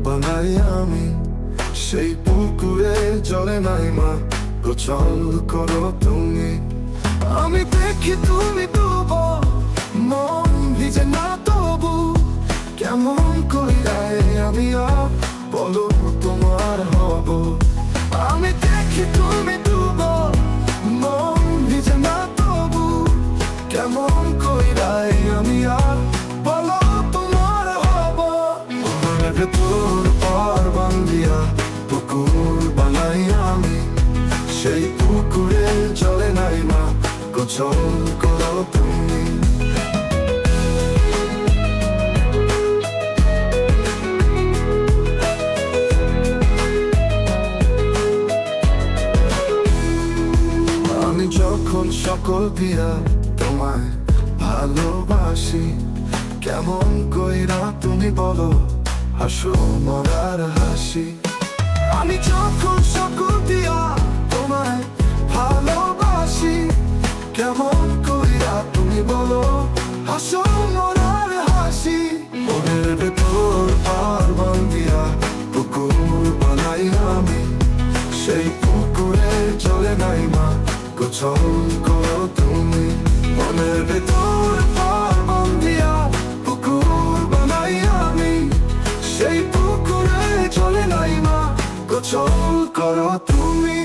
বানাই আমি, সেই পুকুরে জলে নাই মা, গোসল করো তুমি। আমি দেখি তুমি ডুবো, মন ভিজে না তবু, কেমন কইরাই আমি আর বলো তোমার হব। আমি দেখি তুমি ডুবো, মন ভিজে না তবু, কেমন কইরাই আমি আর বলো তোমার হব। মনের ভেতর পার বান্ধিয়া পুকুর বানাই আমি, সেই পুকুরে জলে নাই মা, গোসল করো তুমি। আমি যখন সকল দিয়া তোমায় ভালোবাসি, কেমন কইরা তুমি বলো হাসো মরার হাসি। আমি যখন সকল দিয়া তোমায় ভালোবাসি, কেমন কইরা তুমি বলো হাসো মরার হাসি। মনের ভেতর পার বান্ধিয়া পুকুর বানাই আমি, সেই পুকুরে চলে নাই মা, গোসল করো তুমি। মনের ভেতর পার বান্ধিয়া পুকুর বানাই আমি, সেই পুকুরে চলে নাই মা, গোসল করো তুমি।